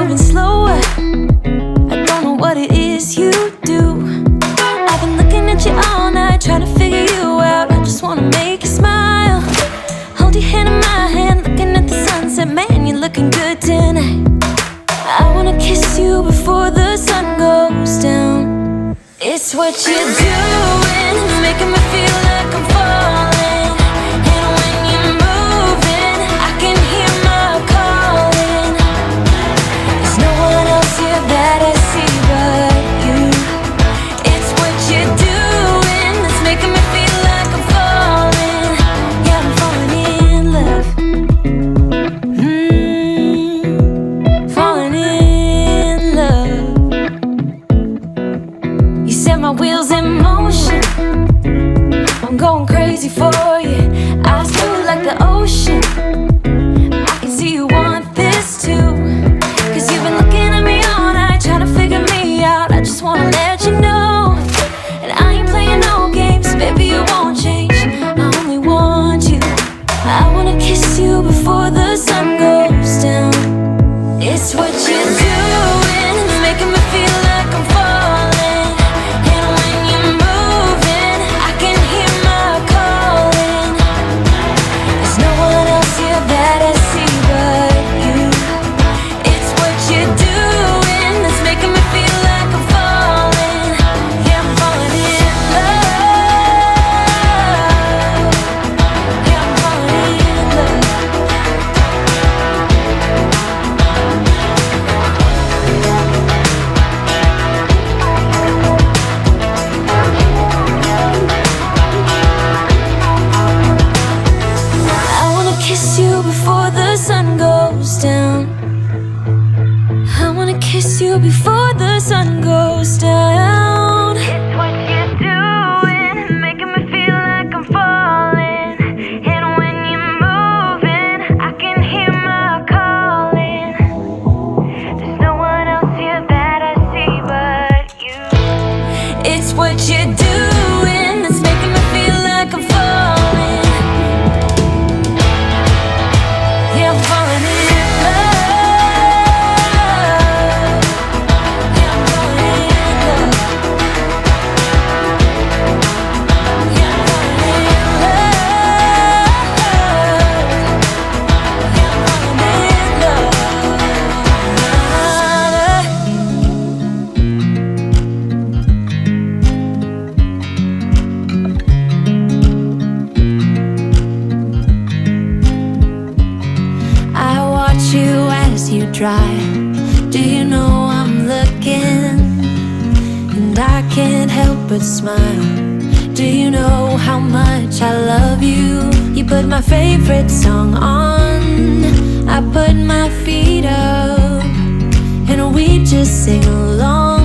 moving slower. I don't know what it is you do. I've been looking at you all night, trying to figure you out. I just wanna make you smile. Hold your hand in my hand, looking at the sunset. Man, you're looking good tonight. I wanna kiss you before the sun goes down. It's what you're doing, it's making me feel like I'm falling. And when you're moving, I can hear my calling. There's no one else here that I see but you. It's what you're doing, it's making me feel like I'm falling. Yeah, I'm falling in love. Falling in love. You set my wheels in motion. I'm going crazy for you. Eyes blue like the ocean. I can see you want this too. Cause you've been looking at me all night, trying to figure me out. I just wanna let you know. And I ain't playing no games, baby, you won't change. I only want you. I wanna kiss you before the sun goes down. It's what you're doing, it's making me feel like I'm falling. And when you're moving, I can hear my calling. There's no one else here that I see but you. It's what you're doing, it's making me feel like I'm falling. Yeah, I'm falling in love. Yeah, I'm falling in love. I wanna kiss you before the sun goes down. I wanna kiss you before the sun goes down. It's what you're doing, making me feel like I'm falling. And when you're moving, I can hear my calling. There's no one else here that I see but you. It's what you're doing, it's making me feel like I'm falling. Yeah, I'm falling in love. Yeah, I'm falling in love. Yeah, I'm falling in love. Yeah, I'm falling in love. I watch you as you drive. Do you know I'm looking? And I can't help but smile. Do you know how much I love you? You put my favorite song on. I put my feet up, and we just sing along.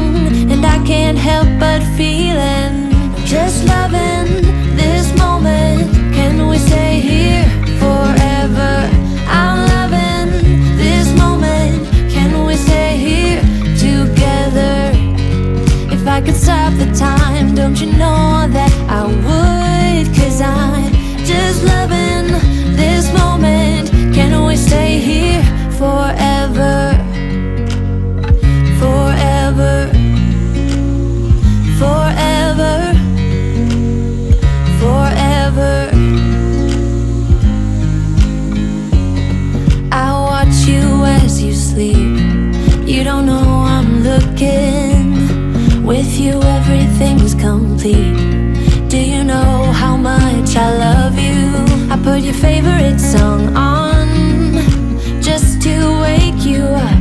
And I can't help but feeling, just loving this moment. Can we stay here forever? I'm loving this moment. Can we stay here together? If I could stop the time, don't you know that I would? Cause I'm just loving this moment. Can we stay here forever? Forever. Forever. Forever. I watch you as you sleep. You don't know I'm looking. With you everything's complete. Do you know how much I love you? I put your favorite song on just to wake you up.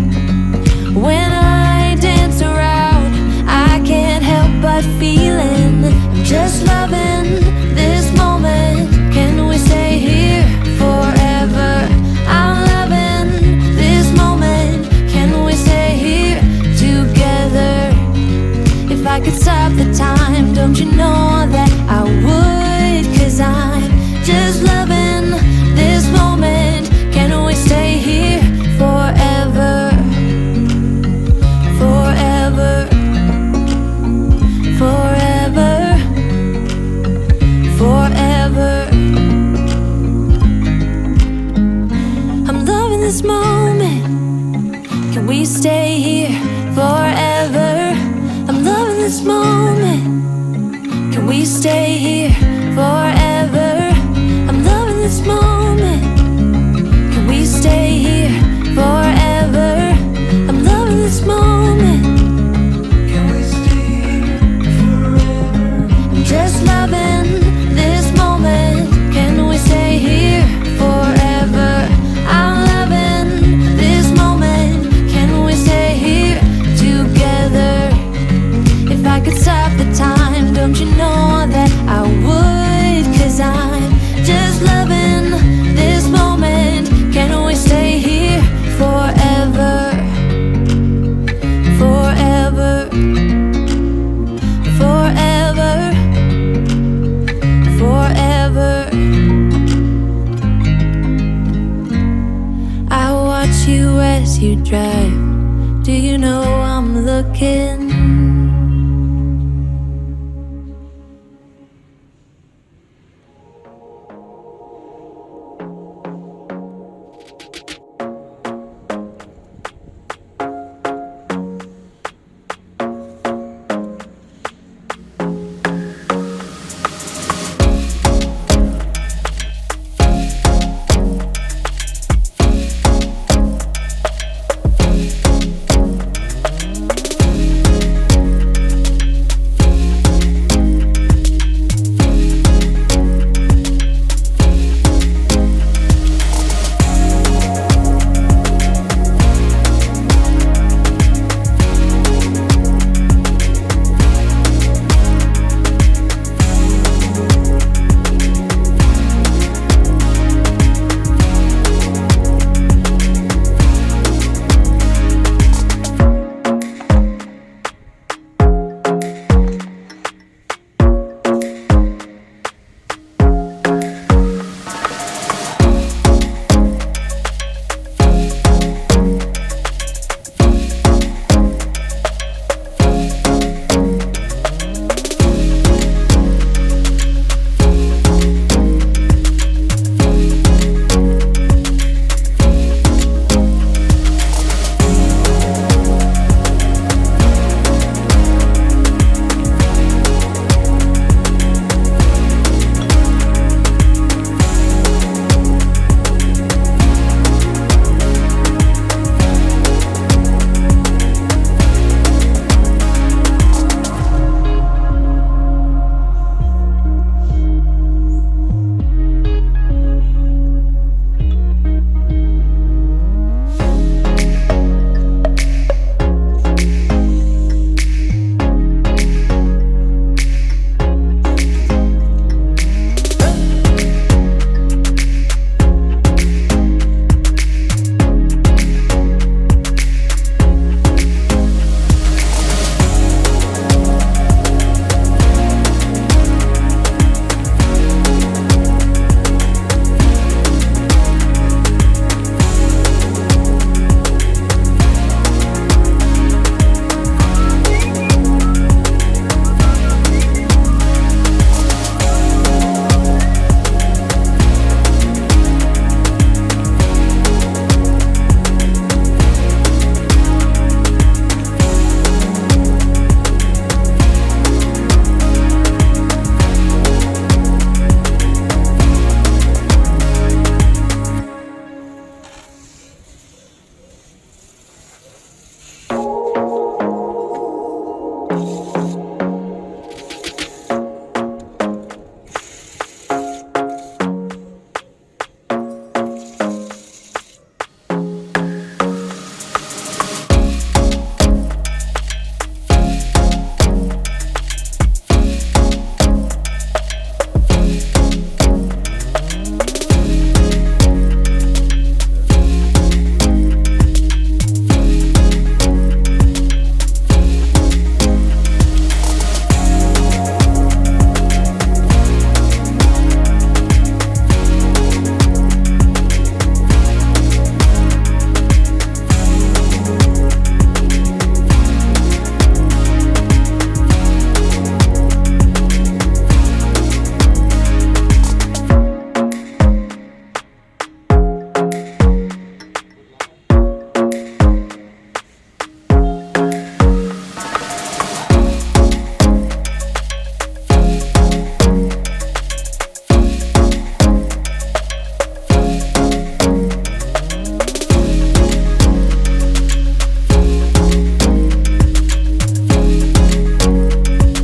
When I dance around, I can't help but feeling, just loving this moment. Can we stay here forever? I'm loving this moment. Can we stay here together? If I could stop the time, don't you know that I would? Cause I'm just loving this moment. we stay here forever? I'm loving this moment. Can we stay here forever? I'm loving this moment. Can we stay here forever? I'm loving this moment. Can we stay here forever? I'm just loving this moment. Can we stay here forever? I'm loving this moment. Can we stay here together? If I could stop the time, don't you know that I would? 'Cause I'm just loving this moment. Can we stay here forever? Forever. Forever. Forever. I watch you as you drive. Do you know I'm looking?